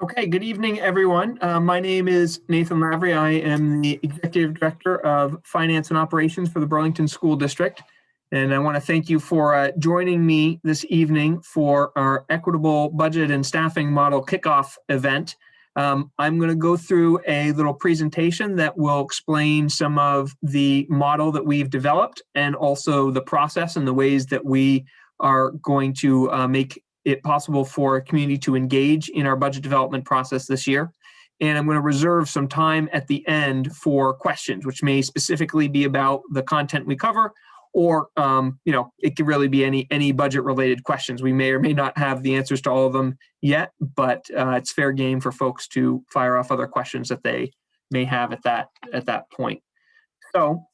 Okay, good evening, everyone. My name is Nathan Lavry. I am the Executive Director of Finance and Operations for the Burlington School District. And I want to thank you for joining me this evening for our Equitable Budget and Staffing Model Kickoff event. I'm going to go through a little presentation that will explain some of the model that we've developed and also the process and the ways that we are going to make it possible for a community to engage in our budget development process this year. And I'm going to reserve some time at the end for questions, which may specifically be about the content we cover, or it could really be any budget related questions. We may or may not have the answers to all of them yet, but it's fair game for folks to fire off other questions that they may have at that point. So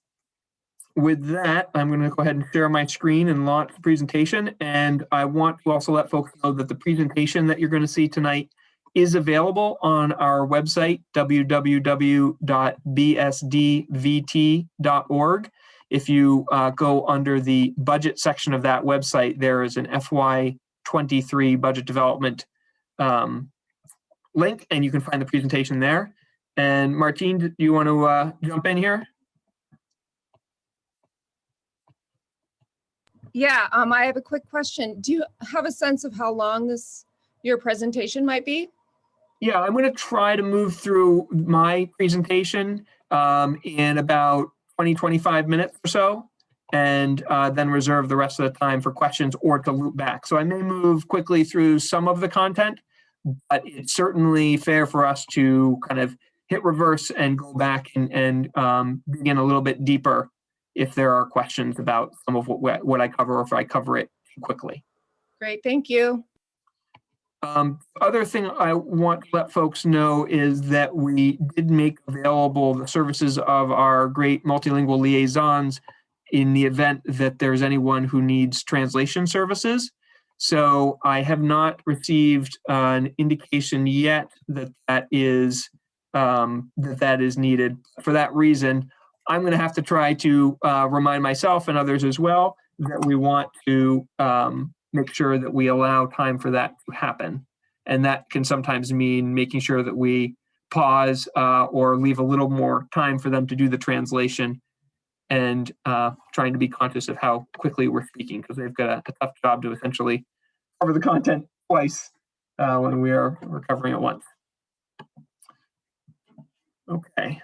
with that, I'm going to go ahead and share my screen and launch the presentation. And I want to also let folks know that the presentation that you're going to see tonight is available on our website, www.bsdvt.org. If you go under the budget section of that website, there is an FY23 budget development link, and you can find the presentation there. And Martine, do you want to jump in here? Yeah, I have a quick question. Do you have a sense of how long your presentation might be? Yeah, I'm going to try to move through my presentation in about 20-25 minutes or so, and then reserve the rest of the time for questions or to loop back. So I may move quickly through some of the content, but it's certainly fair for us to kind of hit reverse and go back and begin a little bit deeper if there are questions about some of what I cover, or if I cover it quickly. Great, thank you. Other thing I want to let folks know is that we did make available the services of our great multilingual liaisons in the event that there's anyone who needs translation services. So I have not received an indication yet that is needed. For that reason, I'm going to have to try to remind myself and others as well that we want to make sure that we allow time for that to happen. And that can sometimes mean making sure that we pause or leave a little more time for them to do the translation, and trying to be conscious of how quickly we're speaking, because they've got a tough job to essentially cover the content twice when we're covering it once. Okay.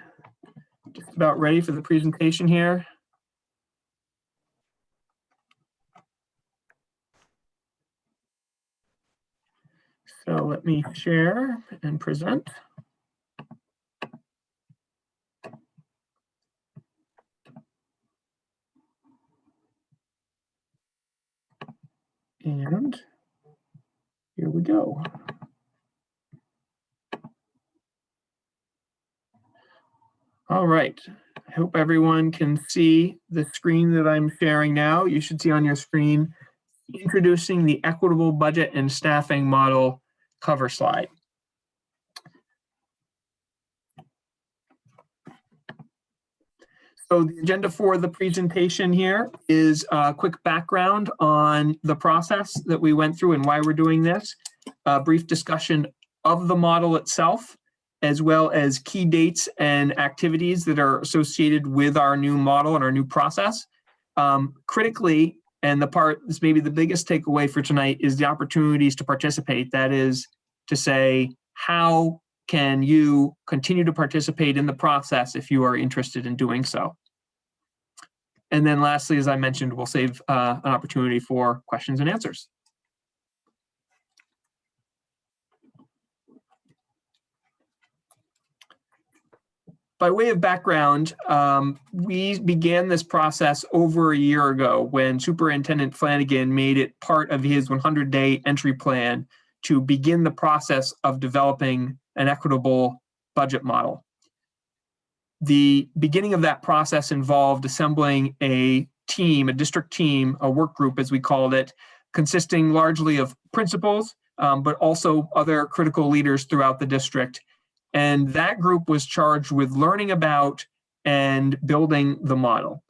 Just about ready for the presentation here. So let me share and present. And here we go. All right, I hope everyone can see the screen that I'm sharing now. You should see on your screen, introducing the Equitable Budget and Staffing Model cover slide. So the agenda for the presentation here is a quick background on the process that we went through and why we're doing this, a brief discussion of the model itself, as well as key dates and activities that are associated with our new model and our new process. Critically, and the part that's maybe the biggest takeaway for tonight, is the opportunities to participate. That is to say, how can you continue to participate in the process if you are interested in doing so? And then lastly, as I mentioned, we'll save an opportunity for questions and answers. By way of background, we began this process over a year ago when Superintendent Flanagan made it part of his 100-day entry plan to begin the process of developing an equitable budget model. The beginning of that process involved assembling a team, a district team, a work group as we called it, consisting largely of principals, but also other critical leaders throughout the district. And that group was charged with learning about and building the model.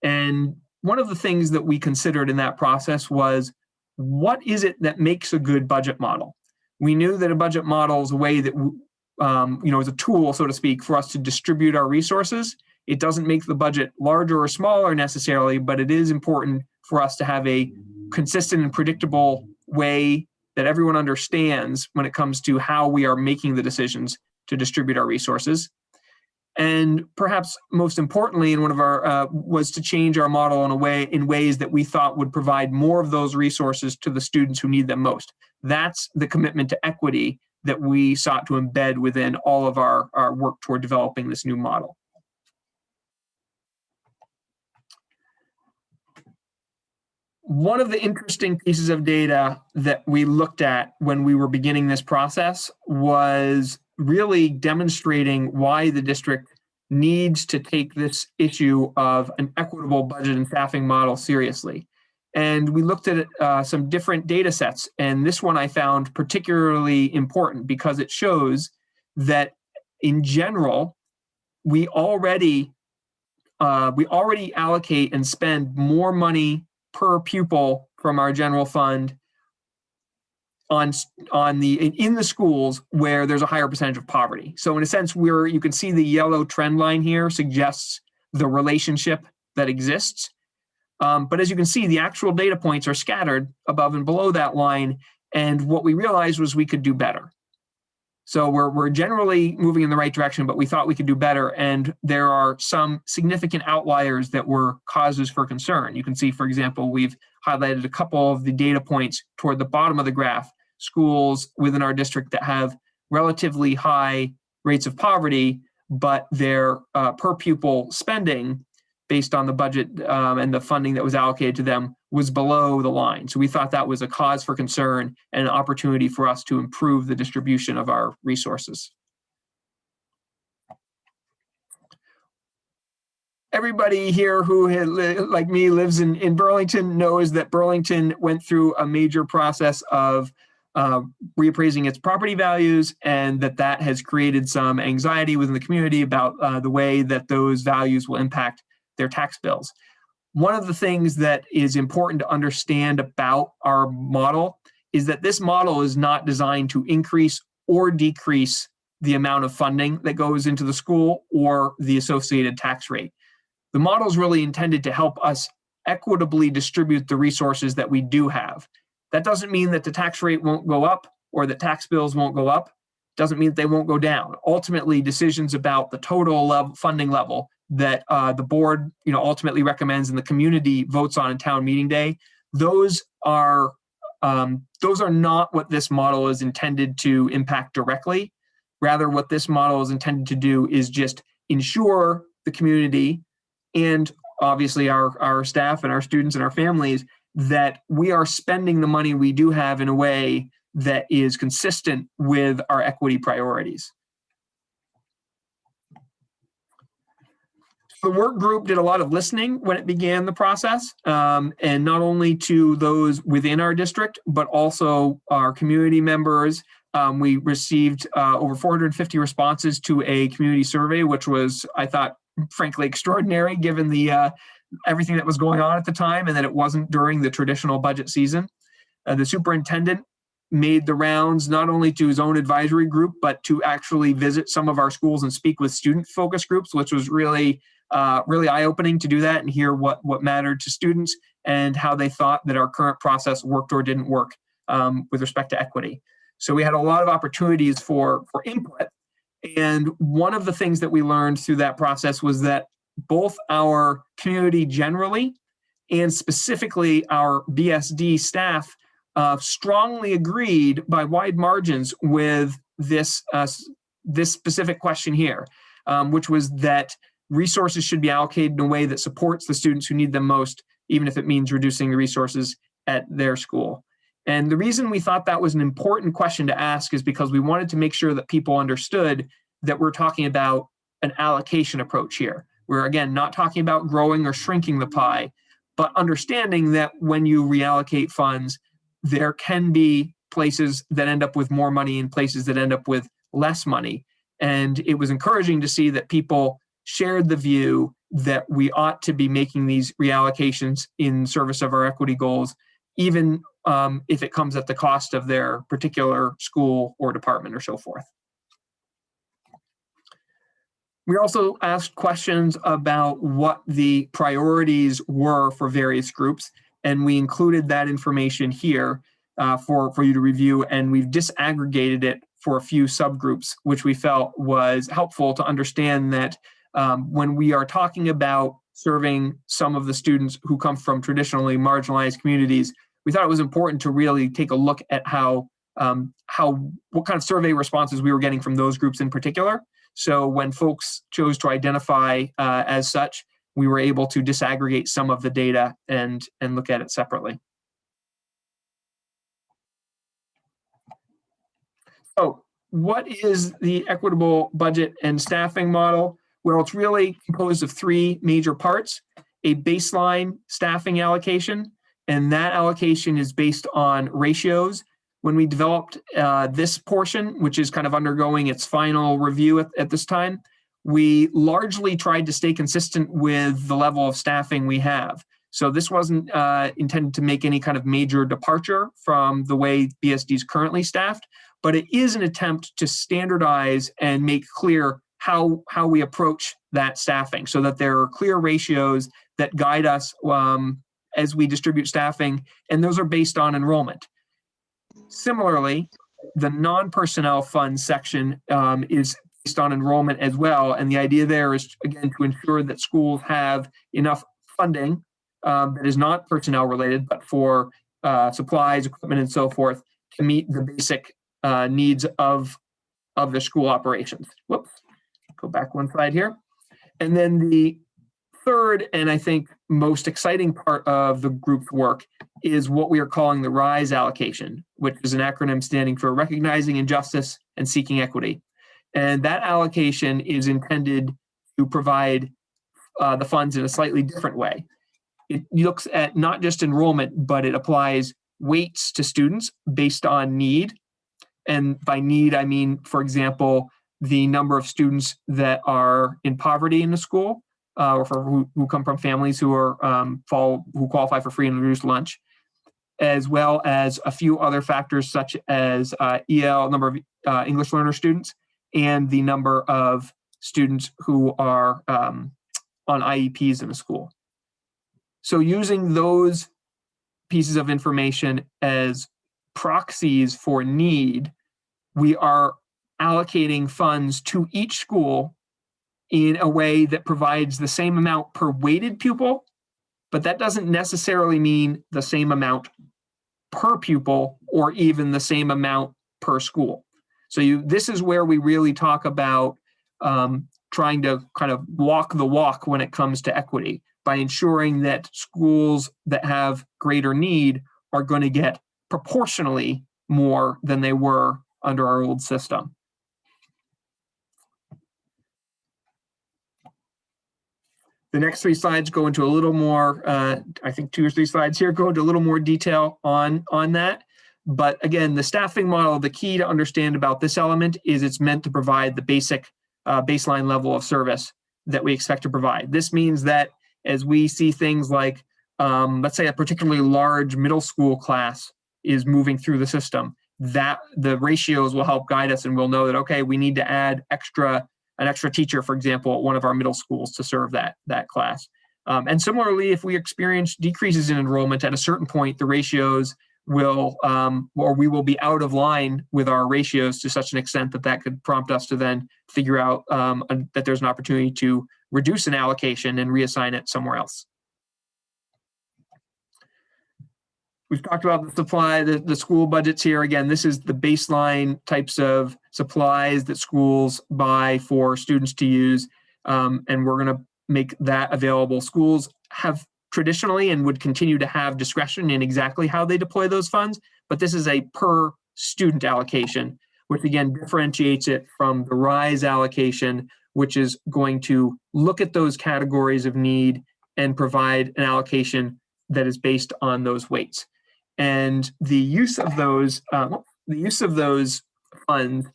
And one of the things that we considered in that process was, what is it that makes a good budget model? We knew that a budget model is a way that, is a tool, so to speak, for us to distribute our resources. It doesn't make the budget larger or smaller necessarily, but it is important for us to have a consistent and predictable way that everyone understands when it comes to how we are making the decisions to distribute our resources. And perhaps most importantly, in one of our was to change our model in ways that we thought would provide more of those resources to the students who need them most. That's the commitment to equity that we sought to embed within all of our work toward developing this new model. One of the interesting pieces of data that we looked at when we were beginning this process was really demonstrating why the district needs to take this issue of an equitable budget and staffing model seriously. And we looked at some different data sets, and this one I found particularly important because it shows that in general, we already allocate and spend more money per pupil from our general fund in the schools where there's a higher percentage of poverty. So in a sense, you can see the yellow trend line here suggests the relationship that exists. But as you can see, the actual data points are scattered above and below that line. And what we realized was we could do better. So we're generally moving in the right direction, but we thought we could do better. And there are some significant outliers that were causes for concern. You can see, for example, we've highlighted a couple of the data points toward the bottom of the graph, schools within our district that have relatively high rates of poverty, but their per pupil spending based on the budget and the funding that was allocated to them was below the line. So we thought that was a cause for concern and an opportunity for us to improve the distribution of our resources. Everybody here who, like me, lives in Burlington knows that Burlington went through a major process of reappraising its property values, and that has created some anxiety within the community about the way that those values will impact their tax bills. One of the things that is important to understand about our model is that this model is not designed to increase or decrease the amount of funding that goes into the school or the associated tax rate. The model is really intended to help us equitably distribute the resources that we do have. That doesn't mean that the tax rate won't go up or that tax bills won't go up. Doesn't mean that they won't go down. Ultimately, decisions about the total funding level that the board ultimately recommends and the community votes on town meeting day, those are not what this model is intended to impact directly. Rather, what this model is intended to do is just ensure the community and obviously our staff and our students and our families that we are spending the money we do have in a way that is consistent with our equity priorities. The work group did a lot of listening when it began the process, and not only to those within our district, but also our community members. We received over 450 responses to a community survey, which was, I thought, frankly, extraordinary given the everything that was going on at the time and that it wasn't during the traditional budget season. The superintendent made the rounds not only to his own advisory group, but to actually visit some of our schools and speak with student focus groups, which was really eye-opening to do that and hear what mattered to students and how they thought that our current process worked or didn't work with respect to equity. So we had a lot of opportunities for input. And one of the things that we learned through that process was that both our community generally and specifically our BSD staff strongly agreed by wide margins with this specific question here, which was that resources should be allocated in a way that supports the students who need them most, even if it means reducing the resources at their school. And the reason we thought that was an important question to ask is because we wanted to make sure that people understood that we're talking about an allocation approach here. We're, again, not talking about growing or shrinking the pie, but understanding that when you reallocate funds, there can be places that end up with more money and places that end up with less money. And it was encouraging to see that people shared the view that we ought to be making these reallocations in service of our equity goals, even if it comes at the cost of their particular school or department or so forth. We also asked questions about what the priorities were for various groups, and we included that information here for you to review, and we've disaggregated it for a few subgroups, which we felt was helpful to understand that when we are talking about serving some of the students who come from traditionally marginalized communities, we thought it was important to really take a look at what kind of survey responses we were getting from those groups in particular. So when folks chose to identify as such, we were able to disaggregate some of the data and look at it separately. So what is the equitable budget and staffing model? Well, it's really composed of three major parts: a baseline staffing allocation, and that allocation is based on ratios. When we developed this portion, which is kind of undergoing its final review at this time, we largely tried to stay consistent with the level of staffing we have. So this wasn't intended to make any kind of major departure from the way BSD is currently staffed, but it is an attempt to standardize and make clear how we approach that staffing so that there are clear ratios that guide us as we distribute staffing, and those are based on enrollment. Similarly, the non-personnel fund section is based on enrollment as well, and the idea there is, again, to ensure that schools have enough funding that is not personnel related, but for supplies, equipment, and so forth to meet the basic needs of their school operations. Whoops, go back one slide here. And then the third, and I think most exciting part of the group's work is what we are calling the RISE allocation, which is an acronym standing for Recognizing Injustice and Seeking Equity. And that allocation is intended to provide the funds in a slightly different way. It looks at not just enrollment, but it applies weights to students based on need. And by need, I mean, for example, the number of students that are in poverty in the school, or who come from families who are who qualify for free and reduced lunch, as well as a few other factors such as EL, number of English learner students, and the number of students who are on IEPs in the school. So using those pieces of information as proxies for need, we are allocating funds to each school in a way that provides the same amount per weighted pupil, but that doesn't necessarily mean the same amount per pupil or even the same amount per school. So this is where we really talk about trying to kind of walk the walk when it comes to equity, by ensuring that schools that have greater need are going to get proportionally more than they were under our old system. The next three slides go into a little more, I think 2 or 3 slides here go into a little more detail on that. But again, the staffing model, the key to understand about this element is it's meant to provide the basic baseline level of service that we expect to provide. This means that as we see things like, let's say a particularly large middle school class is moving through the system, that the ratios will help guide us, and we'll know that, okay, we need to add an extra teacher, for example, at one of our middle schools to serve that class. And similarly, if we experience decreases in enrollment at a certain point, the ratios will, or we will be out of line with our ratios to such an extent that could prompt us to then figure out that there's an opportunity to reduce an allocation and reassign it somewhere else. We've talked about the supply, the school budgets here. Again, this is the baseline types of supplies that schools buy for students to use, and we're going to make that available. Schools have traditionally and would continue to have discretion in exactly how they deploy those funds, but this is a per student allocation, which again differentiates it from the RISE allocation, which is going to look at those categories of need and provide an allocation that is based on those weights. And the use of those funds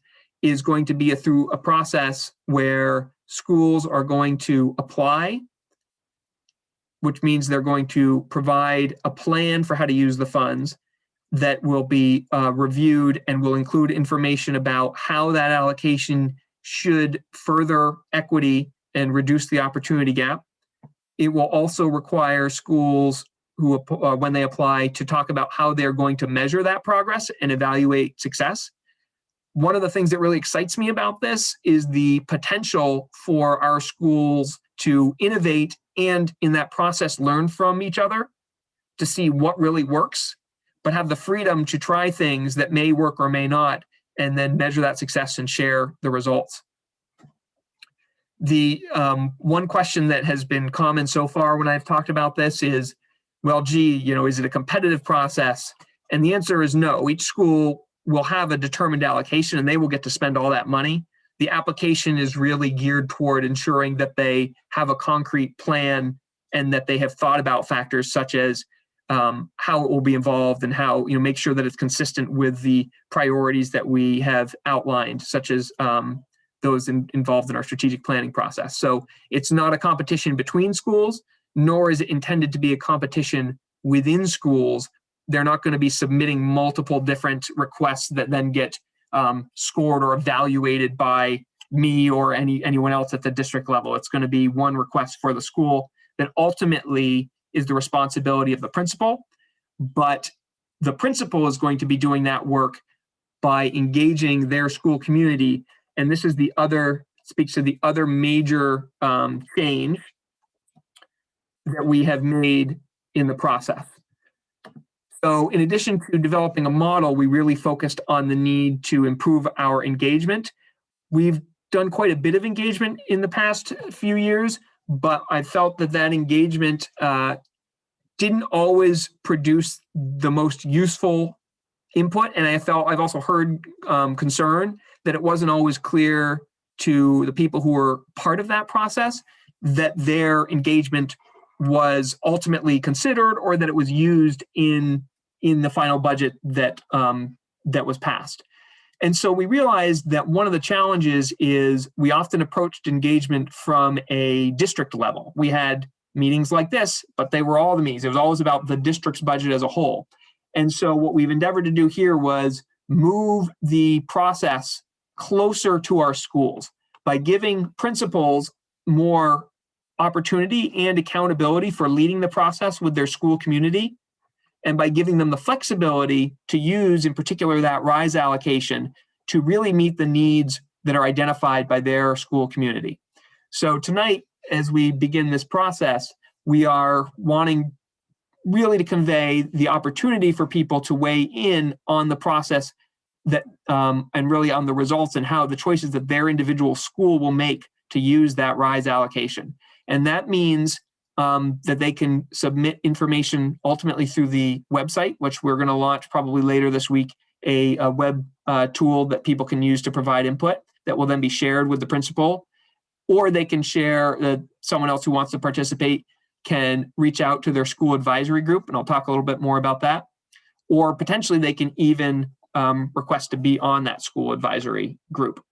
is going to be through a process where schools are going to apply, which means they're going to provide a plan for how to use the funds. that will be reviewed and will include information about how that allocation should further equity and reduce the opportunity gap. It will also require schools who, when they apply, to talk about how they're going to measure that progress and evaluate success. One of the things that really excites me about this is the potential for our schools to innovate and in that process learn from each other to see what really works, but have the freedom to try things that may work or may not, and then measure that success and share the results. The one question that has been common so far when I've talked about this is, well, gee, is it a competitive process? And the answer is no. Each school will have a determined allocation and they will get to spend all that money. The application is really geared toward ensuring that they have a concrete plan and that they have thought about factors such as how it will be involved and how, make sure that it's consistent with the priorities that we have outlined, such as those involved in our strategic planning process. So it's not a competition between schools, nor is it intended to be a competition within schools. They're not going to be submitting multiple different requests that then get scored or evaluated by me or anyone else at the district level. It's going to be one request for the school that ultimately is the responsibility of the principal, but the principal is going to be doing that work by engaging their school community. And this is speaks to the other major change that we have made in the process. So in addition to developing a model, we really focused on the need to improve our engagement. We've done quite a bit of engagement in the past few years, but I felt that engagement didn't always produce the most useful input. And I've also heard concern that it wasn't always clear to the people who were part of that process that their engagement was ultimately considered or that it was used in the final budget that was passed. And so we realized that one of the challenges is we often approached engagement from a district level. We had meetings like this, but they were all the meetings. It was always about the district's budget as a whole. And so what we've endeavored to do here was move the process closer to our schools by giving principals more opportunity and accountability for leading the process with their school community, and by giving them the flexibility to use, in particular, that RISE allocation to really meet the needs that are identified by their school community. So tonight, as we begin this process, we are wanting really to convey the opportunity for people to weigh in on the process that and really on the results and how the choices that their individual school will make to use that RISE allocation. And that means that they can submit information ultimately through the website, which we're going to launch probably later this week, a web tool that people can use to provide input that will then be shared with the principal, or they can share, someone else who wants to participate can reach out to their school advisory group, and I'll talk a little bit more about that, or potentially they can even request to be on that school advisory group.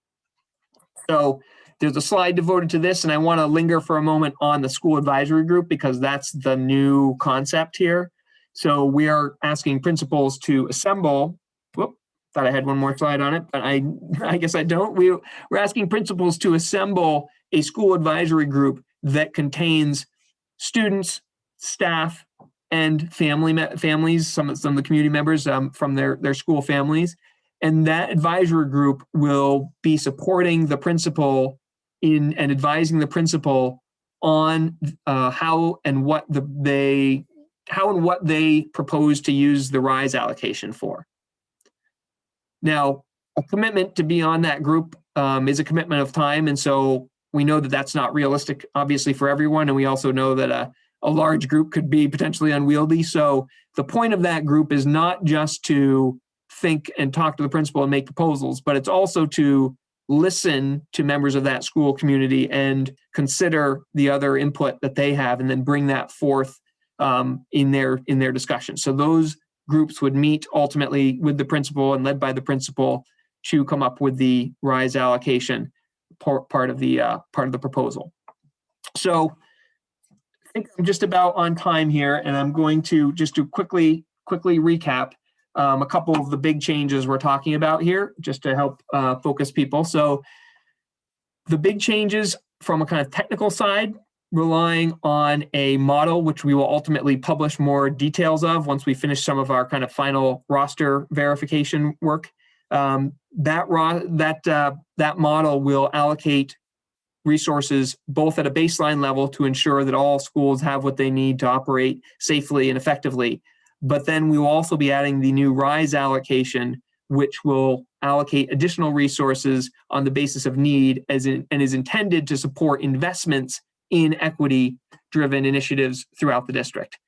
So there's a slide devoted to this, and I want to linger for a moment on the school advisory group because that's the new concept here. So we are asking principals to assemble, thought I had one more slide on it, but I guess I don't. We're asking principals to assemble a school advisory group that contains students, staff, and families, some of the community members from their school families. And that advisory group will be supporting the principal and advising the principal on how and what they propose to use the RISE allocation for. Now, a commitment to be on that group is a commitment of time, and so we know that that's not realistic, obviously, for everyone, and we also know that a large group could be potentially unwieldy. So the point of that group is not just to think and talk to the principal and make proposals, but it's also to listen to members of that school community and consider the other input that they have, and then bring that forth in their discussion. So those groups would meet ultimately with the principal and led by the principal to come up with the RISE allocation part of the proposal. So I think I'm just about on time here, and I'm going to just quickly recap. a couple of the big changes we're talking about here, just to help focus people. So the big changes from a kind of technical side, relying on a model, which we will ultimately publish more details of once we finish some of our kind of final roster verification work. That model will allocate resources both at a baseline level to ensure that all schools have what they need to operate safely and effectively. But then we will also be adding the new RISE allocation, which will allocate additional resources on the basis of need and is intended to support investments in equity-driven initiatives throughout the district.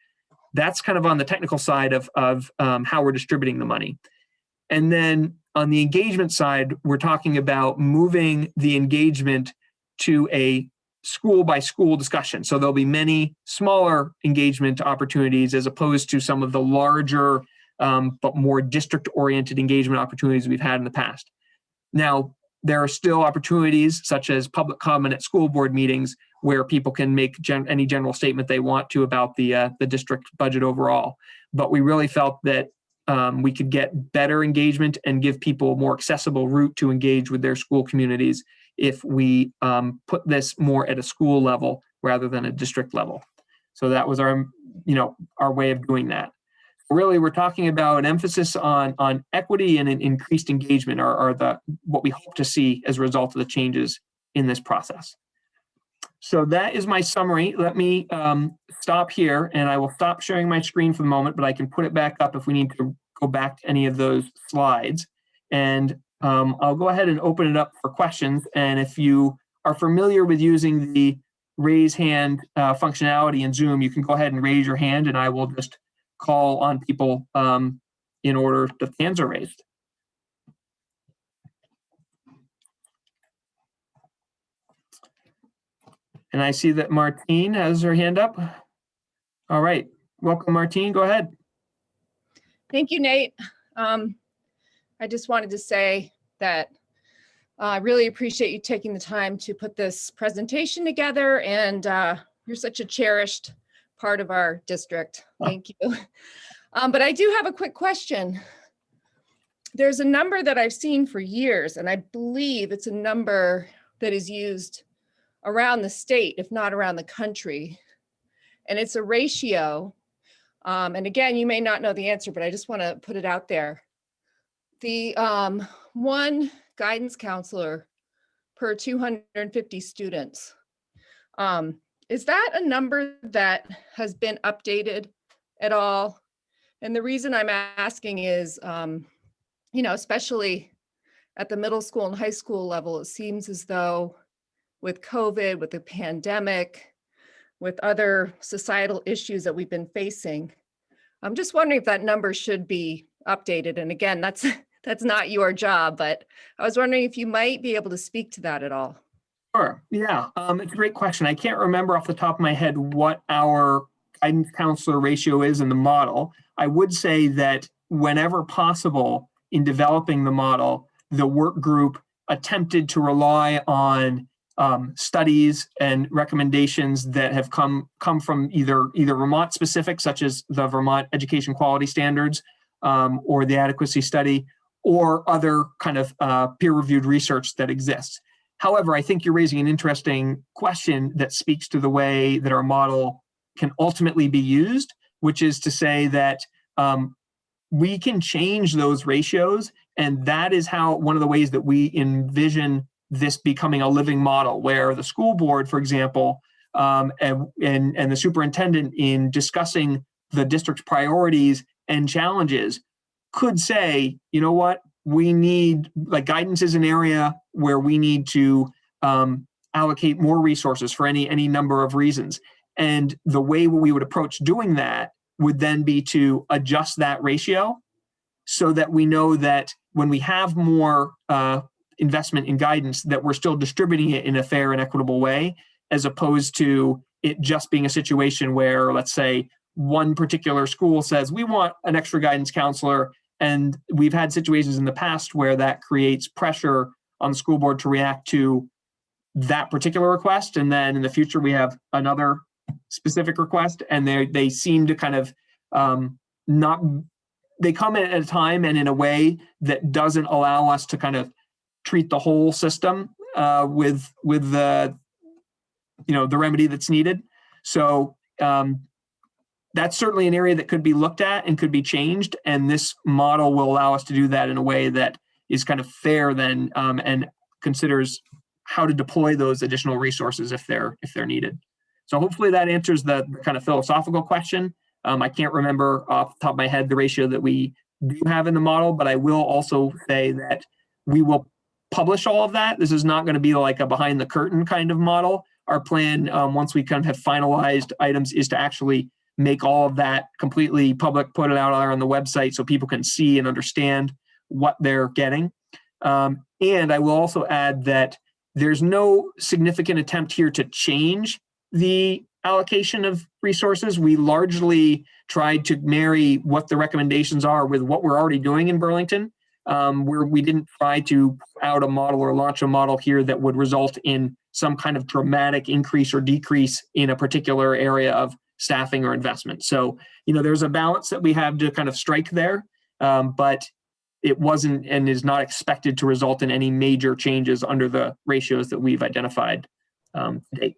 That's kind of on the technical side of how we're distributing the money. And then on the engagement side, we're talking about moving the engagement to a school-by-school discussion. So there'll be many smaller engagement opportunities as opposed to some of the larger but more district-oriented engagement opportunities we've had in the past. Now, there are still opportunities such as public comment at school board meetings where people can make any general statement they want to about the district budget overall. But we really felt that we could get better engagement and give people a more accessible route to engage with their school communities if we put this more at a school level rather than a district level. So that was our way of doing that. Really, we're talking about an emphasis on equity and an increased engagement are what we hope to see as a result of the changes in this process. So that is my summary. Let me stop here, and I will stop sharing my screen for the moment, but I can put it back up if we need to go back to any of those slides. And I'll go ahead and open it up for questions. And if you are familiar with using the raise hand functionality in Zoom, you can go ahead and raise your hand, and I will just call on people in order the hands are raised. And I see that Martine has her hand up. All right, welcome Martine, go ahead. Thank you, Nate. I just wanted to say that I really appreciate you taking the time to put this presentation together, and you're such a cherished part of our district. Thank you. But I do have a quick question. There's a number that I've seen for years, and I believe it's a number that is used around the state, if not around the country. And it's a ratio. And again, you may not know the answer, but I just want to put it out there. The one guidance counselor per 250 students. Is that a number that has been updated at all? And the reason I'm asking is, especially at the middle school and high school level, it seems as though with COVID, with the pandemic, with other societal issues that we've been facing, I'm just wondering if that number should be updated. And again, that's not your job, but I was wondering if you might be able to speak to that at all. Sure. Yeah, it's a great question. I can't remember off the top of my head what our guidance counselor ratio is in the model. I would say that whenever possible in developing the model, the work group attempted to rely on studies and recommendations that have come from either Vermont specific, such as the Vermont Education Quality Standards or the adequacy study, or other kind of peer-reviewed research that exists. However, I think you're raising an interesting question that speaks to the way that our model can ultimately be used, which is to say that we can change those ratios, and that is how one of the ways that we envision this becoming a living model, where the school board, for example, and the superintendent, in discussing the district's priorities and challenges, could say, you know what, we need, like, guidance is an area where we need to allocate more resources for any number of reasons. And the way we would approach doing that would then be to adjust that ratio so that we know that when we have more investment in guidance, that we're still distributing it in a fair and equitable way, as opposed to it just being a situation where, let's say, one particular school says, we want an extra guidance counselor. And we've had situations in the past where that creates pressure on the school board to react to that particular request. And then in the future, we have another specific request, and they seem to kind of not they come in at a time and in a way that doesn't allow us to kind of treat the whole system with the the remedy that's needed. So that's certainly an area that could be looked at and could be changed. And this model will allow us to do that in a way that is kind of fair then and considers how to deploy those additional resources if they're needed. So hopefully that answers the kind of philosophical question. I can't remember off the top of my head the ratio that we do have in the model, but I will also say that we will publish all of that. This is not going to be like a behind the curtain kind of model. Our plan, once we kind of have finalized items, is to actually make all of that completely public, put it out on the website so people can see and understand what they're getting. And I will also add that there's no significant attempt here to change the allocation of resources. We largely tried to marry what the recommendations are with what we're already doing in Burlington, where we didn't try to put out a model or launch a model here that would result in some kind of dramatic increase or decrease in a particular area of staffing or investment. So, there's a balance that we have to kind of strike there, but it wasn't and is not expected to result in any major changes under the ratios that we've identified to date.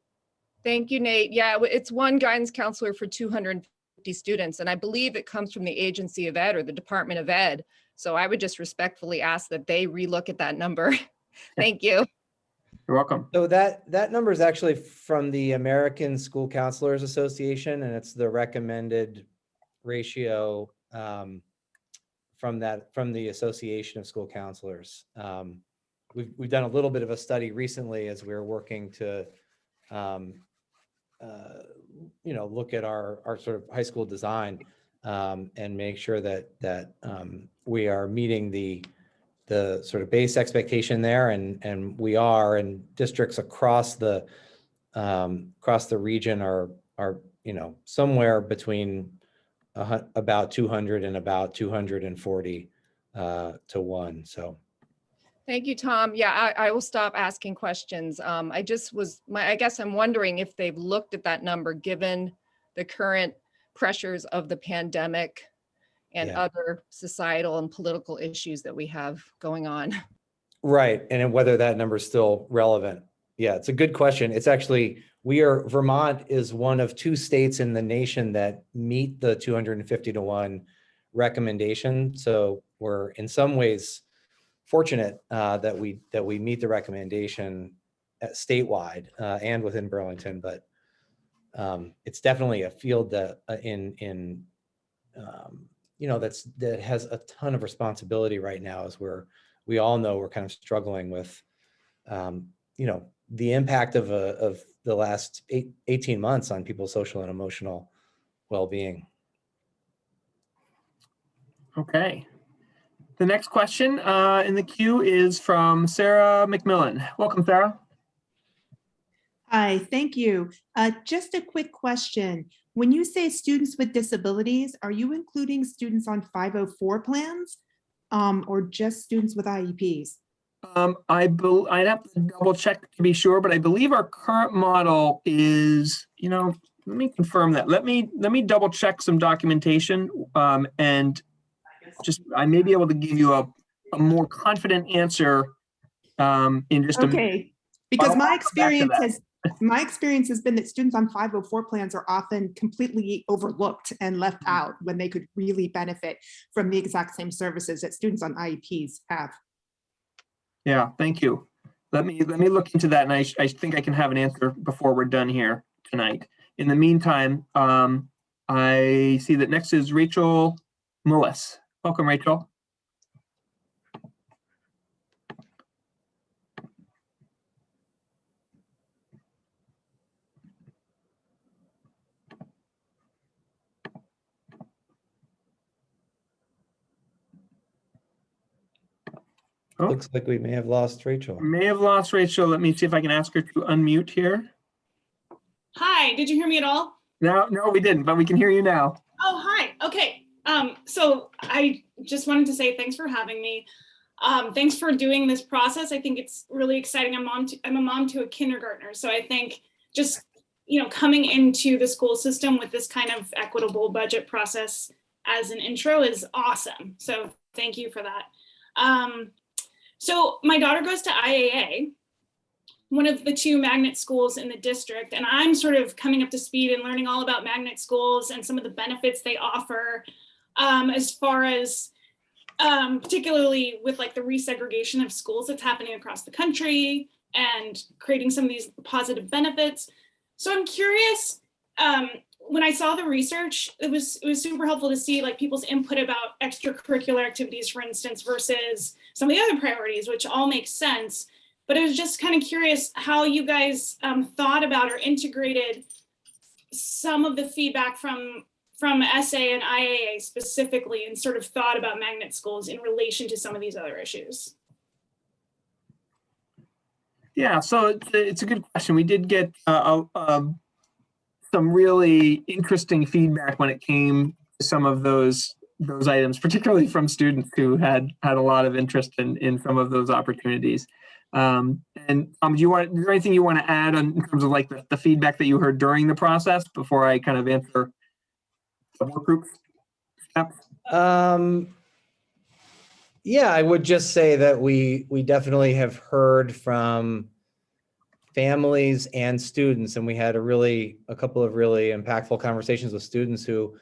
Thank you, Nate. Yeah, it's one guidance counselor for 250 students, and I believe it comes from the Agency of Ed or the Department of Ed. So I would just respectfully ask that they relook at that number. Thank you. You're welcome. So that number is actually from the American School Counselors Association, and it's the recommended ratio from the Association of School Counselors. We've done a little bit of a study recently as we're working to look at our sort of high school design and make sure that we are meeting the sort of base expectation there, and we are, and districts across the region are somewhere between about 200 and about 240 to 1. So. Thank you, Tom. Yeah, I will stop asking questions. I guess I'm wondering if they've looked at that number given the current pressures of the pandemic and other societal and political issues that we have going on. Right, and whether that number is still relevant. Yeah, it's a good question. It's actually, Vermont is one of 2 states in the nation that meet the 250 to 1 recommendation. So we're in some ways fortunate that we meet the recommendation statewide and within Burlington, but it's definitely a field that that has a ton of responsibility right now, as we all know we're kind of struggling with the impact of the last 18 months on people's social and emotional well-being. Okay. The next question in the queue is from Sarah McMillan. Welcome, Sarah. Hi, thank you. Just a quick question. When you say students with disabilities, are you including students on 504 plans or just students with IEPs? I'd have to double check to be sure, but I believe our current model is, let me confirm that. Let me double check some documentation and I may be able to give you a more confident answer in just a minute. Okay, because my experience has been that students on 504 plans are often completely overlooked and left out when they could really benefit from the exact same services that students on IEPs have. Yeah, thank you. Let me look into that, and I think I can have an answer before we're done here tonight. In the meantime, I see that next is Rachel Mullis. Welcome, Rachel. Oh. Looks like we may have lost Rachel. Let me see if I can ask her to unmute here. Hi, did you hear me at all? No, we didn't, but we can hear you now. Oh, hi. Okay. So I just wanted to say thanks for having me. Thanks for doing this process. I think it's really exciting. I'm a mom to a kindergartner. So I think just, coming into the school system with this kind of equitable budget process as an intro is awesome. So thank you for that. So my daughter goes to IAA, one of the 2 magnet schools in the district, and I'm sort of coming up to speed and learning all about magnet schools and some of the benefits they offer, as far as particularly with like the resegregation of schools that's happening across the country and creating some of these positive benefits. So I'm curious, when I saw the research, it was super helpful to see like people's input about extracurricular activities, for instance, versus some of the other priorities, which all make sense. But I was just kind of curious how you guys thought about or integrated some of the feedback from SA and IAA specifically, and sort of thought about magnet schools in relation to some of these other issues. Yeah, so it's a good question. We did get some really interesting feedback when it came to some of those items, particularly from students who had a lot of interest in some of those opportunities. And is there anything you want to add in terms of like the feedback that you heard during the process before I kind of answer the work group? Yeah, I would just say that we definitely have heard from families and students, and we had a couple of really impactful conversations with students who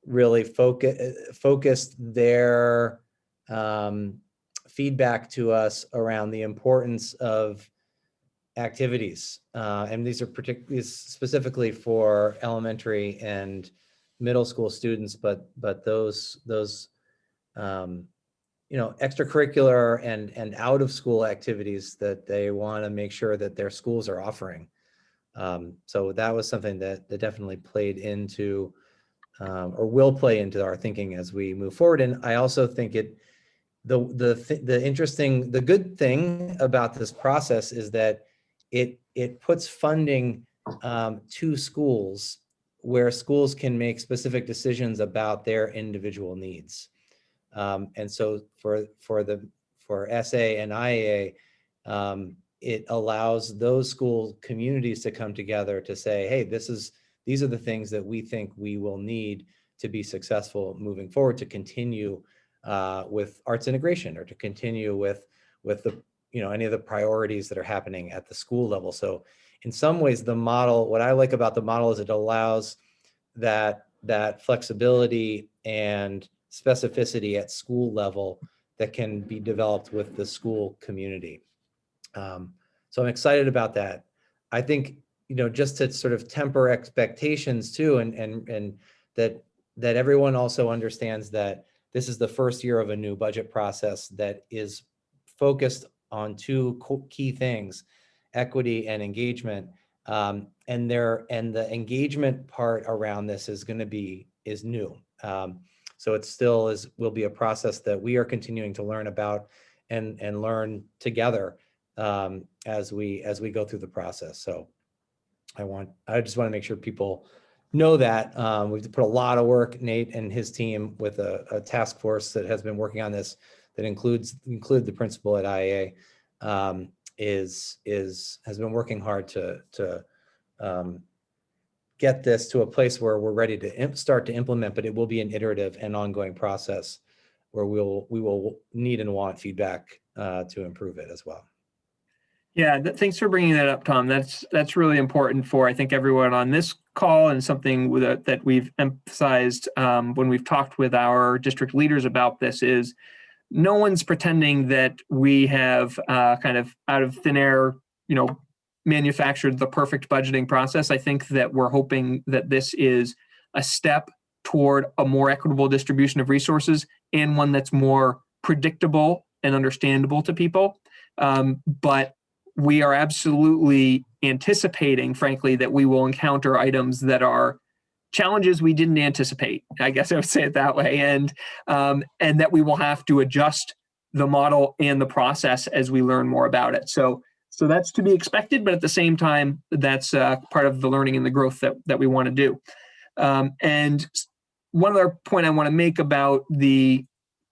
really focused their feedback to us around the importance of activities, and these are particularly specifically for elementary and middle school students, but those extracurricular and out of school activities that they want to make sure that their schools are offering. So that was something that definitely played into or will play into our thinking as we move forward. And I also think the good thing about this process is that it puts funding to schools where schools can make specific decisions about their individual needs. And so for SA and IAA, it allows those school communities to come together to say, hey, these are the things that we think we will need to be successful moving forward, to continue with arts integration, or to continue with the any of the priorities that are happening at the school level. So in some ways, the model, what I like about the model is it allows that flexibility and specificity at school level that can be developed with the school community. So I'm excited about that. I think, just to sort of temper expectations too, and that everyone also understands that this is the first year of a new budget process that is focused on 2 key things: equity and engagement. And the engagement part around this is new. So it still will be a process that we are continuing to learn about and learn together as we go through the process. So I just want to make sure people know that we've put a lot of work, Nate and his team, with a task force that has been working on this, that include the principal at IAA, has been working hard to get this to a place where we're ready to start to implement, but it will be an iterative and ongoing process where we will need and want feedback to improve it as well. Yeah, thanks for bringing that up, Tom. That's really important for, I think, everyone on this call, and something that we've emphasized when we've talked with our district leaders about this is no one's pretending that we have kind of out of thin air, manufactured the perfect budgeting process. I think that we're hoping that this is a step toward a more equitable distribution of resources, and one that's more predictable and understandable to people. But we are absolutely anticipating, frankly, that we will encounter items that are challenges we didn't anticipate. I guess I would say it that way, and that we will have to adjust the model and the process as we learn more about it. So that's to be expected, but at the same time, that's part of the learning and the growth that we want to do. And one other point I want to make about the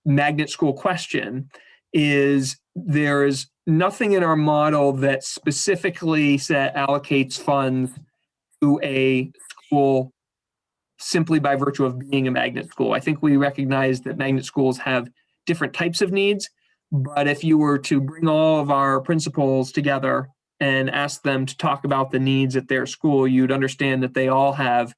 magnet school question is there's nothing in our model that specifically allocates funds to a school simply by virtue of being a magnet school. I think we recognize that magnet schools have different types of needs, but if you were to bring all of our principals together and ask them to talk about the needs at their school, you'd understand that they all have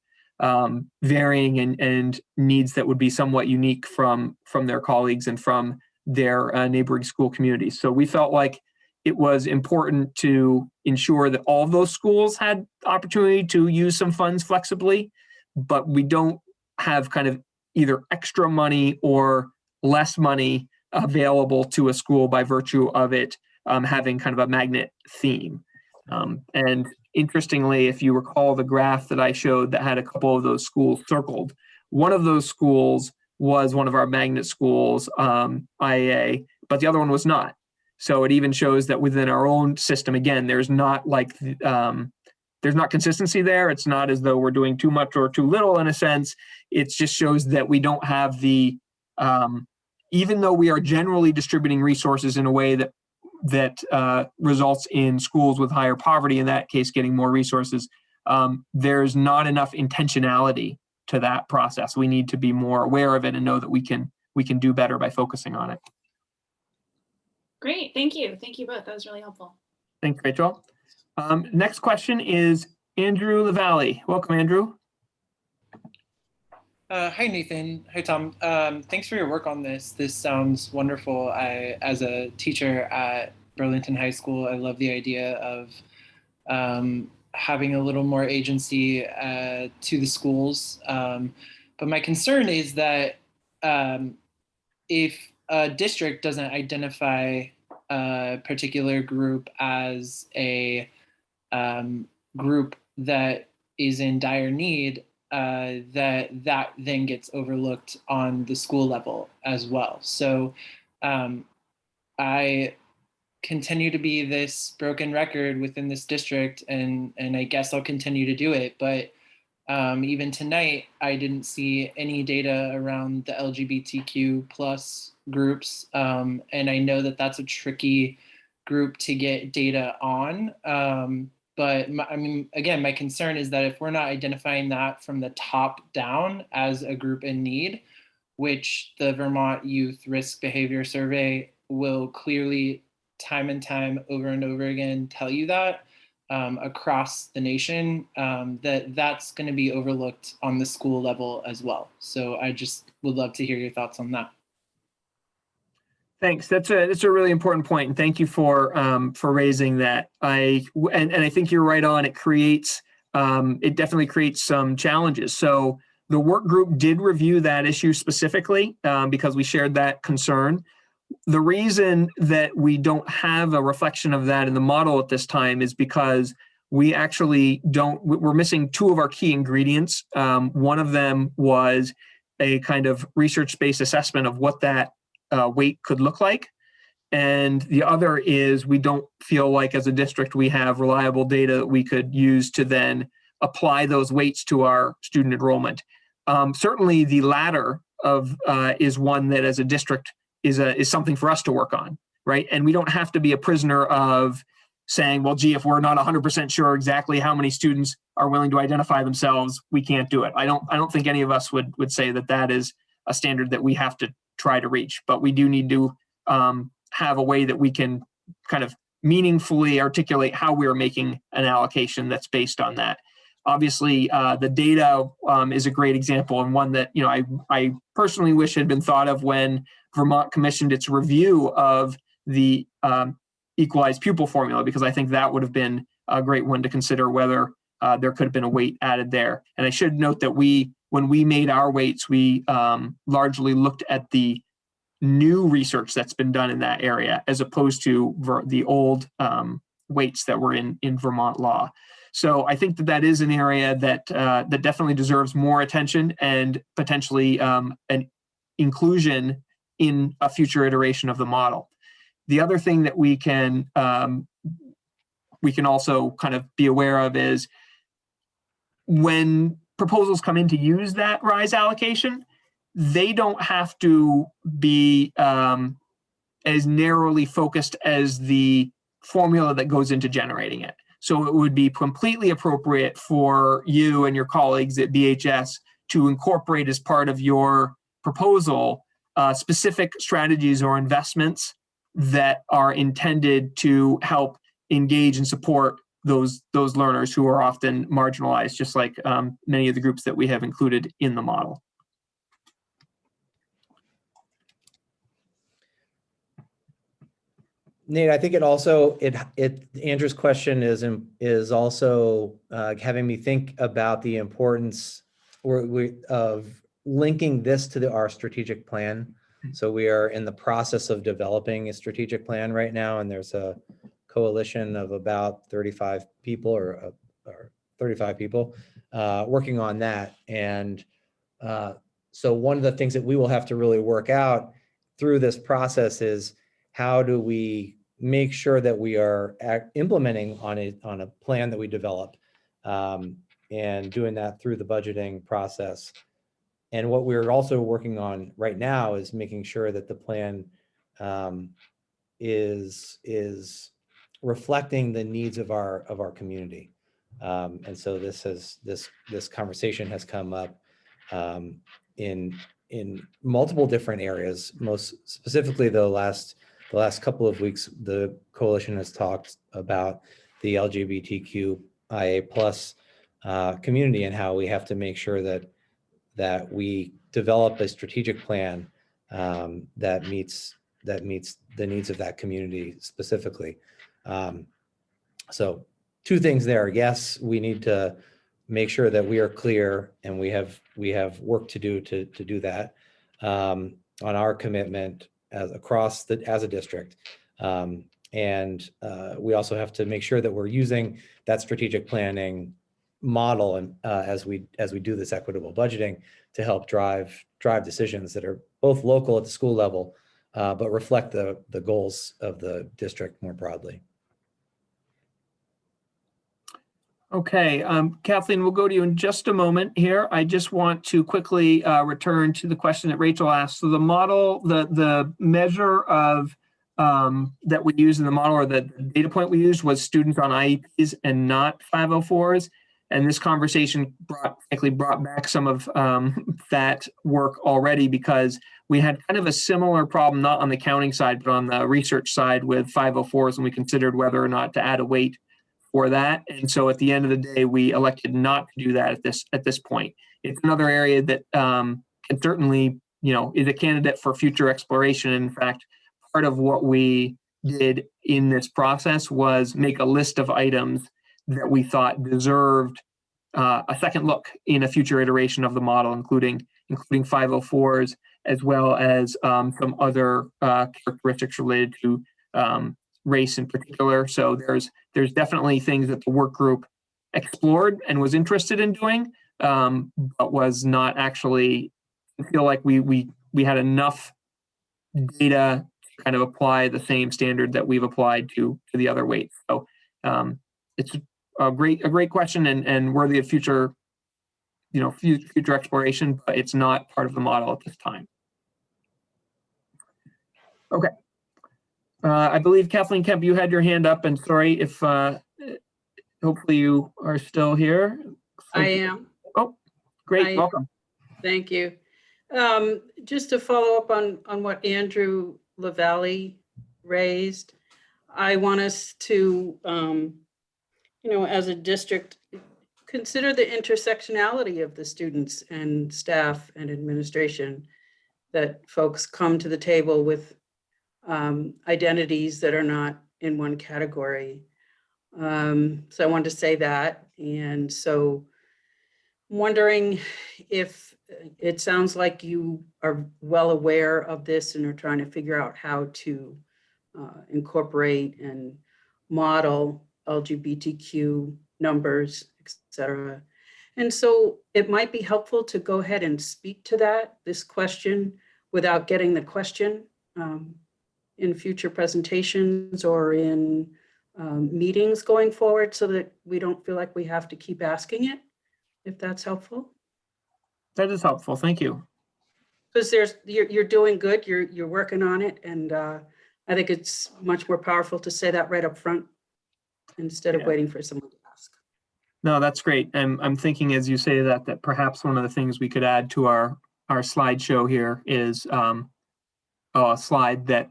varying and needs that would be somewhat unique from their colleagues and from their neighboring school communities. So we felt like it was important to ensure that all of those schools had the opportunity to use some funds flexibly, but we don't have kind of either extra money or less money available to a school by virtue of it having kind of a magnet theme. And interestingly, if you recall the graph that I showed that had a couple of those schools circled, one of those schools was one of our magnet schools, IAA, but the other one was not. So it even shows that within our own system, again, there's not consistency there. It's not as though we're doing too much or too little in a sense. It just shows that we don't have the, even though we are generally distributing resources in a way that results in schools with higher poverty, in that case, getting more resources, there's not enough intentionality to that process. We need to be more aware of it and know that we can do better by focusing on it. Great, thank you. Thank you both. That was really helpful. Thanks, Rachel. Next question is Andrew Lavalley. Welcome, Andrew. Hi, Nathan. Hi, Tom. Thanks for your work on this. This sounds wonderful. As a teacher at Burlington High School, I love the idea of having a little more agency to the schools. But my concern is that if a district doesn't identify a particular group as a group that is in dire need, that then gets overlooked on the school level as well. So I continue to be this broken record within this district, and I guess I'll continue to do it. But even tonight, I didn't see any data around the LGBTQ plus groups. And I know that that's a tricky group to get data on. But again, my concern is that if we're not identifying that from the top down as a group in need, which the Vermont Youth Risk Behavior Survey will clearly time and time over and over again tell you that across the nation, that's going to be overlooked on the school level as well. So I just would love to hear your thoughts on that. Thanks. That's a really important point, and thank you for raising that. I think you're right on. It definitely creates some challenges. So the work group did review that issue specifically because we shared that concern. The reason that we don't have a reflection of that in the model at this time is because we actually we're missing two of our key ingredients. One of them was a kind of research-based assessment of what that weight could look like. And the other is we don't feel like as a district we have reliable data that we could use to then apply those weights to our student enrollment. Certainly the latter is one that as a district is something for us to work on, right? And we don't have to be a prisoner of saying, well, gee, if we're not 100% sure exactly how many students are willing to identify themselves, we can't do it. I don't think any of us would say that is a standard that we have to try to reach, but we do need to have a way that we can kind of meaningfully articulate how we're making an allocation that's based on that. Obviously, the data is a great example, and one that I personally wish had been thought of when Vermont commissioned its review of the equalized pupil formula, because I think that would have been a great one to consider whether there could have been a weight added there. And I should note that when we made our weights, we largely looked at the new research that's been done in that area as opposed to the old weights that were in Vermont law. So I think that is an area that definitely deserves more attention and potentially an inclusion in a future iteration of the model. The other thing that we can also kind of be aware of is when proposals come in to use that RISE allocation, they don't have to be as narrowly focused as the formula that goes into generating it. So it would be completely appropriate for you and your colleagues at BHS to incorporate as part of your proposal specific strategies or investments that are intended to help engage and support those learners who are often marginalized, just like many of the groups that we have included in the model. Nate, I think it also, Andrew's question is also having me think about the importance of linking this to our strategic plan. So we are in the process of developing a strategic plan right now, and there's a coalition of about 35 people or 35 people working on that. And so one of the things that we will have to really work out through this process is how do we make sure that we are implementing on a plan that we develop, and doing that through the budgeting process. And what we're also working on right now is making sure that the plan is reflecting the needs of our community. And so this conversation has come up in multiple different areas. Most specifically, the last couple of weeks, the coalition has talked about the LGBTQIA plus community and how we have to make sure that we develop a strategic plan that meets the needs of that community specifically. So two things there. Yes, we need to make sure that we are clear, and we have work to do to do that on our commitment as a district. And we also have to make sure that we're using that strategic planning model and as we do this equitable budgeting to help drive decisions that are both local at the school level, but reflect the goals of the district more broadly. Okay, Kathleen, we'll go to you in just a moment here. I just want to quickly return to the question that Rachel asked. So the model, the measure of that we used in the model, or the data point we used, was students on IEPs and not 504s. And this conversation brought back some of that work already, because we had kind of a similar problem, not on the counting side, but on the research side with 504s, and we considered whether or not to add a weight for that. And so at the end of the day, we elected not to do that at this point. It's another area that can certainly, is a candidate for future exploration. In fact, part of what we did in this process was make a list of items that we thought deserved a second look in a future iteration of the model, including 504s, as well as some other characteristics related to race in particular. So there's definitely things that the work group explored and was interested in doing, but was not actually feel like we had enough data to kind of apply the same standard that we've applied to the other weights. So it's a great question and worthy of future exploration, but it's not part of the model at this time. Okay. I believe Kathleen Kemp, you had your hand up, and sorry if hopefully you are still here. I am. Oh, great. Welcome. Thank you. Just to follow up on what Andrew Lavry raised, I want us to, as a district, consider the intersectionality of the students and staff and administration, that folks come to the table with identities that are not in one category. So I wanted to say that. And so I'm wondering if it sounds like you are well aware of this and are trying to figure out how to incorporate and model LGBTQ numbers, etc. And so it might be helpful to go ahead and speak to this question without getting the question in future presentations or in meetings going forward, so that we don't feel like we have to keep asking it, if that's helpful. That is helpful. Thank you. Because you're doing good, you're working on it, and I think it's much more powerful to say that right up front instead of waiting for someone to ask. No, that's great. I'm thinking as you say that perhaps one of the things we could add to our slideshow here is a slide that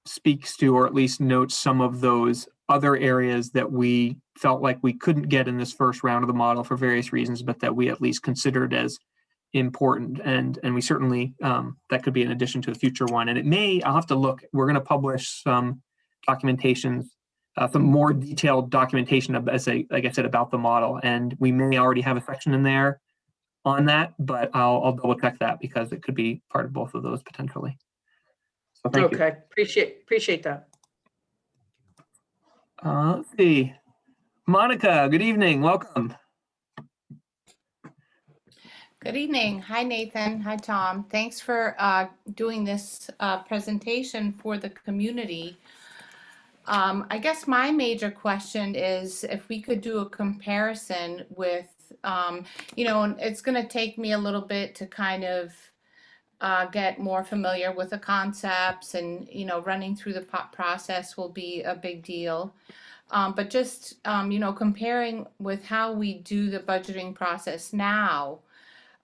speaks to, or at least notes, some of those other areas that we felt like we couldn't get in this first round of the model for various reasons, but that we at least considered as important. And we certainly, that could be in addition to the future one. And it may, I'll have to look, we're going to publish some documentations, some more detailed documentation of, like I said, about the model. And we may already have a section in there on that, but I'll double check that because it could be part of both of those potentially. So thank you. Okay, appreciate that. Let's see. Monica, good evening. Welcome. Good evening. Hi, Nathan. Hi, Tom. Thanks for doing this presentation for the community. I guess my major question is if we could do a comparison with, you know, and it's going to take me a little bit to kind of get more familiar with the concepts, and, you know, running through the process will be a big deal. But just, you know, comparing with how we do the budgeting process now.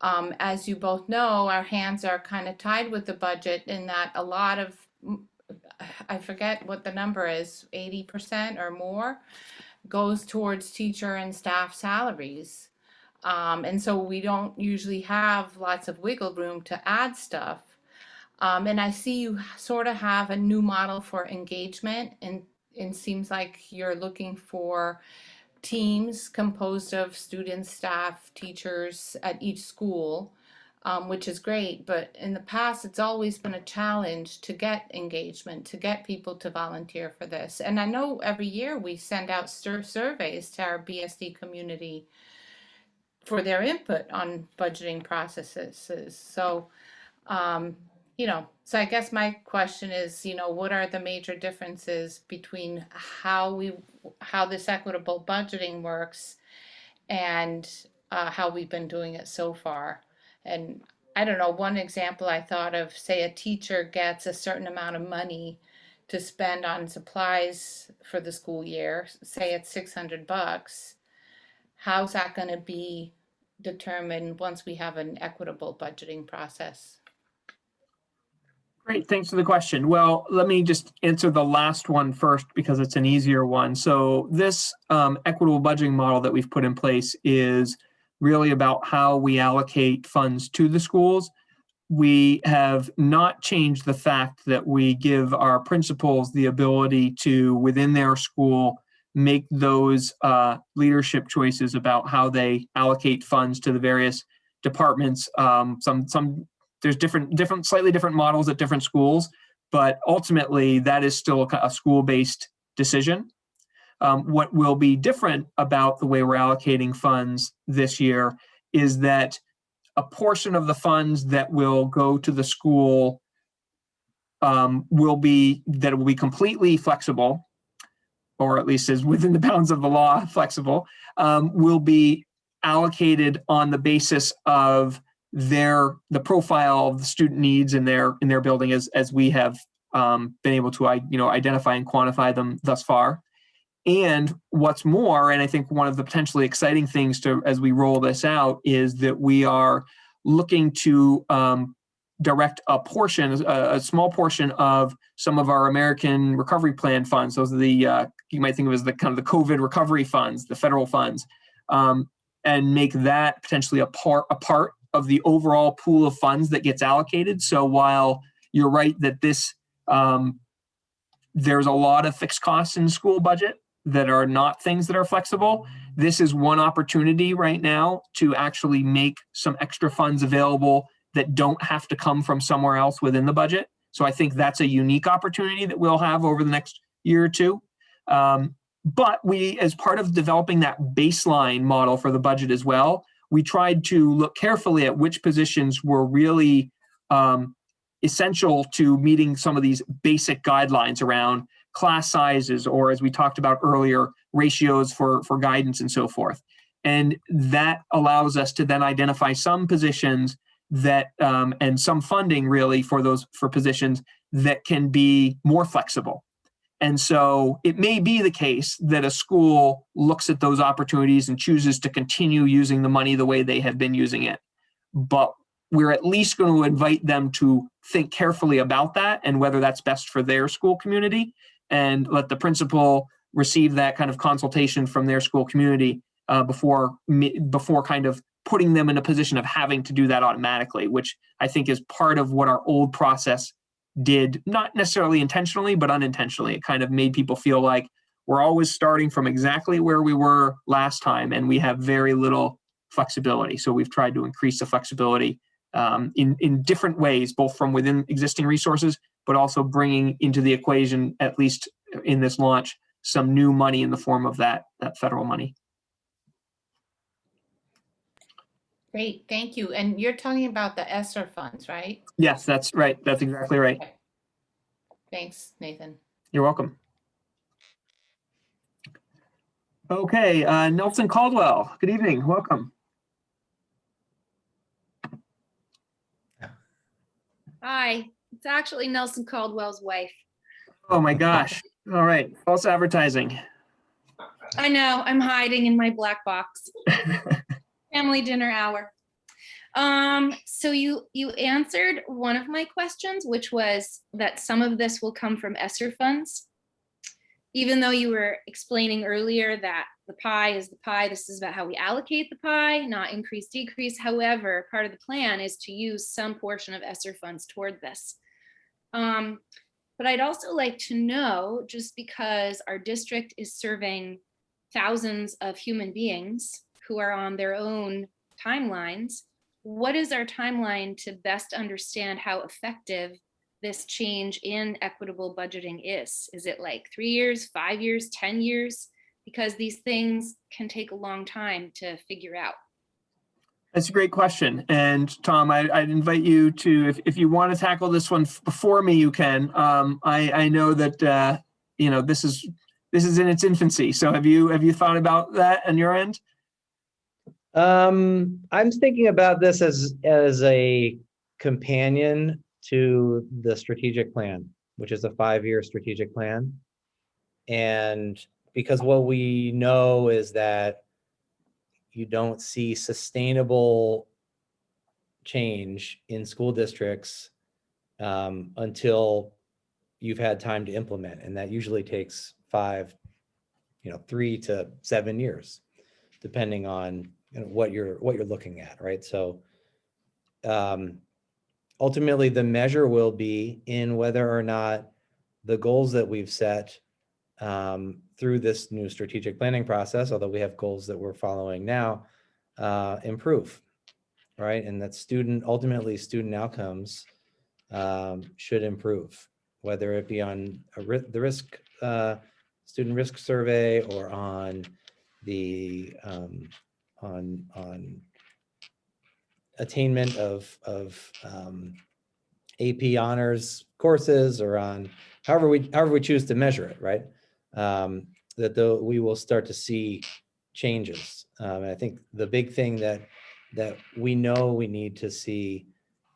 As you both know, our hands are kind of tied with the budget in that a lot of, I forget what the number is, 80% or more goes towards teacher and staff salaries. And so we don't usually have lots of wiggle room to add stuff. And I see you sort of have a new model for engagement, and it seems like you're looking for teams composed of students, staff, teachers at each school, which is great. But in the past, it's always been a challenge to get engagement, to get people to volunteer for this. And I know every year we send out surveys to our BSD community for their input on budgeting processes. So, you know, so I guess my question is, you know, what are the major differences between how this equitable budgeting works and how we've been doing it so far? And I don't know, one example I thought of, say a teacher gets a certain amount of money to spend on supplies for the school year, say it's $600. How's that going to be determined once we have an equitable budgeting process? Great, thanks for the question. Well, let me just answer the last one first because it's an easier one. So this equitable budgeting model that we've put in place is really about how we allocate funds to the schools. We have not changed the fact that we give our principals the ability to, within their school, make those leadership choices about how they allocate funds to the various departments. There's slightly different models at different schools, but ultimately that is still a school-based decision. What will be different about the way we're allocating funds this year is that a portion of the funds that will go to the school will be completely flexible, or at least is within the bounds of the law flexible, will be allocated on the basis of the profile of the student needs in their building as we have been able to identify and quantify them thus far. And what's more, and I think one of the potentially exciting things as we roll this out, is that we are looking to direct a small portion of some of our American Recovery Plan funds. Those are the you might think of as the kind of the COVID recovery funds, the federal funds, and make that potentially a part of the overall pool of funds that gets allocated. So while you're right that this there's a lot of fixed costs in the school budget that are not things that are flexible, this is one opportunity right now to actually make some extra funds available that don't have to come from somewhere else within the budget. So I think that's a unique opportunity that we'll have over the next year or two. But we, as part of developing that baseline model for the budget as well, we tried to look carefully at which positions were really essential to meeting some of these basic guidelines around class sizes, or as we talked about earlier, ratios for guidance and so forth. And that allows us to then identify some positions that and some funding really for positions that can be more flexible. And so it may be the case that a school looks at those opportunities and chooses to continue using the money the way they have been using it. But we're at least going to invite them to think carefully about that and whether that's best for their school community, and let the principal receive that kind of consultation from their school community before kind of putting them in a position of having to do that automatically, which I think is part of what our old process did, not necessarily intentionally, but unintentionally. It kind of made people feel like we're always starting from exactly where we were last time, and we have very little flexibility. So we've tried to increase the flexibility in different ways, both from within existing resources, but also bringing into the equation, at least in this launch, some new money in the form of that federal money. Great, thank you. And you're talking about the ESSER funds, right? Yes, that's right. That's exactly right. Okay. Thanks, Nathan. You're welcome. Okay, Nelson Caldwell, good evening, welcome. Hi, it's actually Nelson Caldwell's wife. Oh my gosh. All right, false advertising. I know, I'm hiding in my black box. Family dinner hour. So you answered one of my questions, which was that some of this will come from ESSER funds. Even though you were explaining earlier that the pie is the pie, this is about how we allocate the pie, not increase, decrease. However, part of the plan is to use some portion of ESSER funds toward this. But I'd also like to know, just because our district is serving thousands of human beings who are on their own timelines, what is our timeline to best understand how effective this change in equitable budgeting is? Is it like 3 years, 5 years, 10 years? Because these things can take a long time to figure out. That's a great question. And Tom, I'd invite you to, if you want to tackle this one before me, you can. I know that, this is in its infancy. So have you thought about that on your end? I'm thinking about this as a companion to the strategic plan, which is a 5-year strategic plan. And because what we know is that you don't see sustainable change in school districts until you've had time to implement. And that usually takes 3 to 7 years, depending on what you're looking at, right? So ultimately, the measure will be in whether or not the goals that we've set through this new strategic planning process, although we have goals that we're following now, improve, right? And that student outcomes should improve, whether it be on the risk student risk survey or on the on attainment of AP honors courses, or on however we choose to measure it, right? We will start to see changes. And I think the big thing that we know we need to see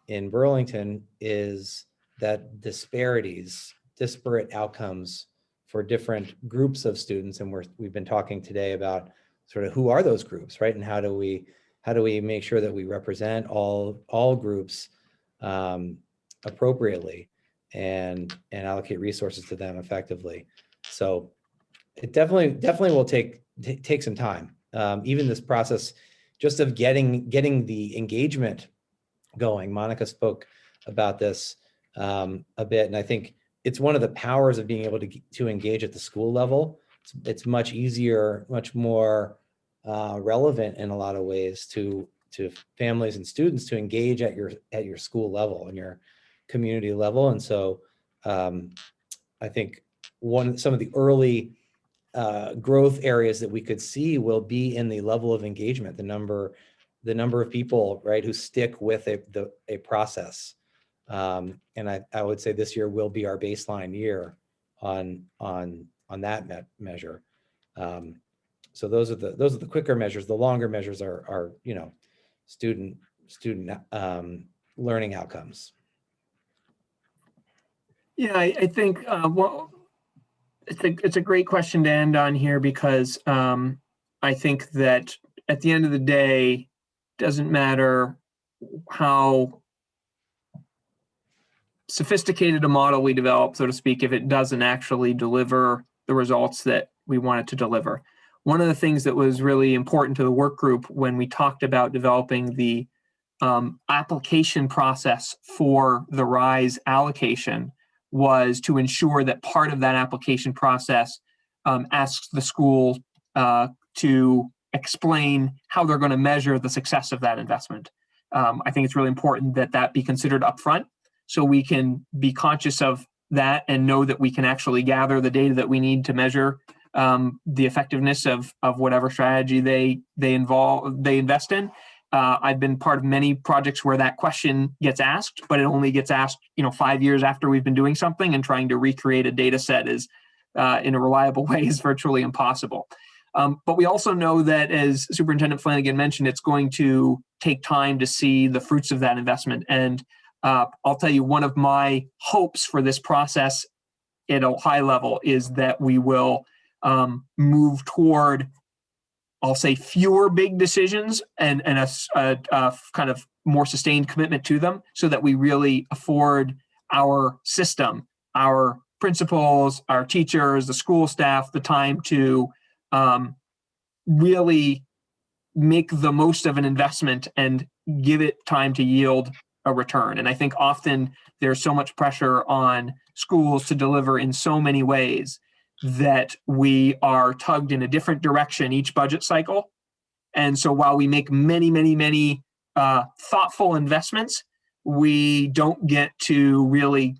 in Burlington is that disparate outcomes for different groups of students. And we've been talking today about sort of who are those groups, right? And how do we make sure that we represent all groups appropriately and allocate resources to them effectively. So it definitely will take some time. Even this process just of getting the engagement going. Monica spoke about this a bit, and I think it's one of the powers of being able to engage at the school level. It's much easier, much more relevant in a lot of ways to families and students to engage at your school level and your community level. And so I think some of the early growth areas that we could see will be in the level of engagement, the number of people, right, who stick with a process. And I would say this year will be our baseline year on that measure. So those are the quicker measures. The longer measures are student learning outcomes. Yeah, I think It's a great question to end on here because I think that at the end of the day, doesn't matter how sophisticated a model we develop, so to speak, if it doesn't actually deliver the results that we want it to deliver. One of the things that was really important to the work group when we talked about developing the application process for the RISE allocation was to ensure that part of that application process asks the school to explain how they're going to measure the success of that investment. I think it's really important that that be considered upfront so we can be conscious of that and know that we can actually gather the data that we need to measure the effectiveness of whatever strategy they invest in. I've been part of many projects where that question gets asked, but it only gets asked 5 years after we've been doing something, and trying to recreate a data set is in a reliable way is virtually impossible. But we also know that, as Superintendent Flanagan mentioned, it's going to take time to see the fruits of that investment. And I'll tell you, one of my hopes for this process at a high level is that we will move toward, I'll say, fewer big decisions and a kind of more sustained commitment to them, so that we really afford our system, our principals, our teachers, the school staff, the time to really make the most of an investment and give it time to yield a return. And I think often there's so much pressure on schools to deliver in so many ways that we are tugged in a different direction each budget cycle. And so while we make many, many, many thoughtful investments, we don't get to really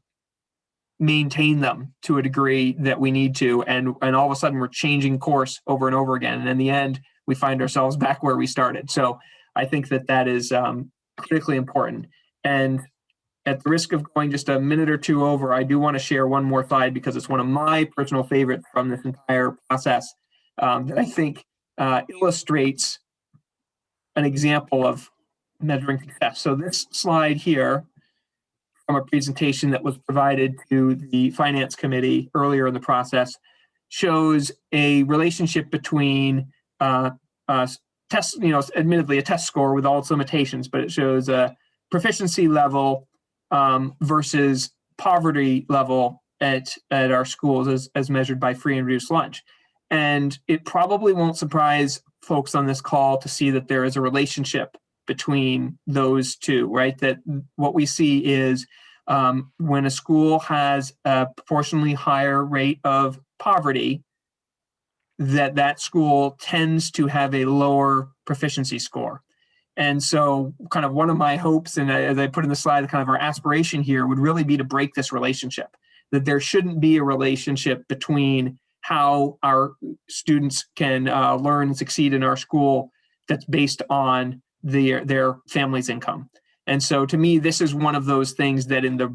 maintain them to a degree that we need to. And all of a sudden we're changing course over and over again. And in the end, we find ourselves back where we started. So I think that is critically important. And at the risk of going just a minute or two over, I do want to share one more slide because it's one of my personal favorites from this entire process that I think illustrates an example of measuring success. So this slide here from a presentation that was provided to the Finance Committee earlier in the process shows a relationship between tests, admittedly a test score with all its limitations, but it shows a proficiency level versus poverty level at our schools as measured by free and reduced lunch. And it probably won't surprise folks on this call to see that there is a relationship between those two, right? That what we see is when a school has a proportionally higher rate of poverty, that school tends to have a lower proficiency score. And so kind of one of my hopes, and as I put in the slide, kind of our aspiration here would really be to break this relationship, that there shouldn't be a relationship between how our students can learn and succeed in our school that's based on their family's income. And so to me, this is one of those things that in the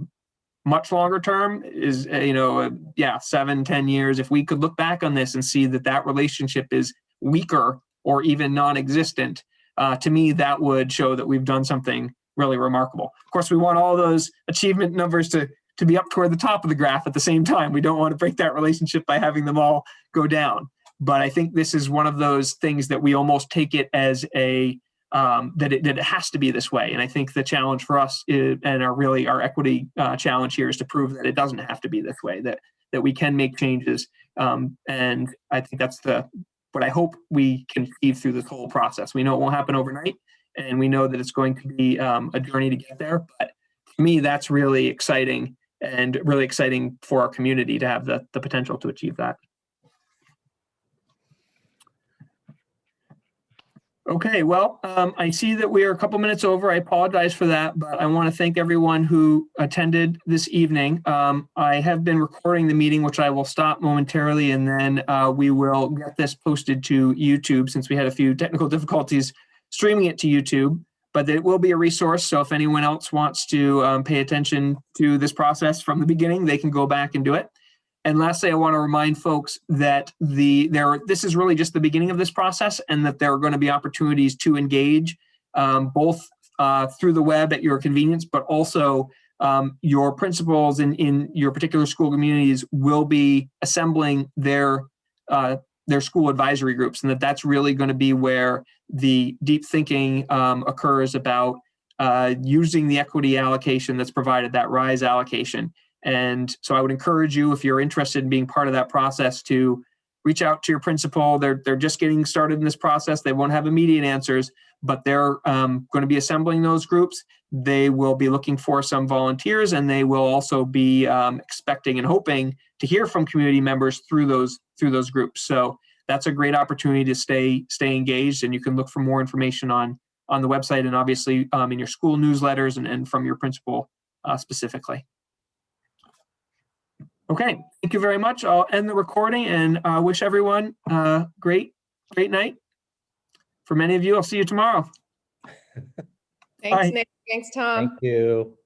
much longer term is, 7-10 years, if we could look back on this and see that relationship is weaker or even non-existent, to me, that would show that we've done something really remarkable. Of course, we want all those achievement numbers to be up toward the top of the graph at the same time. We don't want to break that relationship by having them all go down. But I think this is one of those things that we almost take it as that it has to be this way. And I think the challenge for us and our equity challenge here is to prove that it doesn't have to be this way, that we can make changes. And I think that's what I hope we can achieve through this whole process. We know it won't happen overnight, and we know that it's going to be a journey to get there. But to me, that's really exciting, and really exciting for our community to have the potential to achieve that. Okay, well, I see that we are a couple minutes over. I apologize for that, but I want to thank everyone who attended this evening. I have been recording the meeting, which I will stop momentarily, and then we will get this posted to YouTube since we had a few technical difficulties streaming it to YouTube. But it will be a resource, so if anyone else wants to pay attention to this process from the beginning, they can go back and do it. And lastly, I want to remind folks that this is really just the beginning of this process, and that there are going to be opportunities to engage both through the web at your convenience, but also your principals in your particular school communities will be assembling their school advisory groups, and that's really going to be where the deep thinking occurs about using the equity allocation that's provided, that RISE allocation. And so I would encourage you, if you're interested in being part of that process, to reach out to your principal. They're just getting started in this process. They won't have immediate answers, but they're going to be assembling those groups. They will be looking for some volunteers, and they will also be expecting and hoping to hear from community members through those groups. So that's a great opportunity to stay engaged, and you can look for more information on the website and obviously in your school newsletters and from your principal specifically. Okay, thank you very much. I'll end the recording and wish everyone a great night. For many of you, I'll see you tomorrow. Thanks, Bye. Nick. Thanks, Tom. Thank you.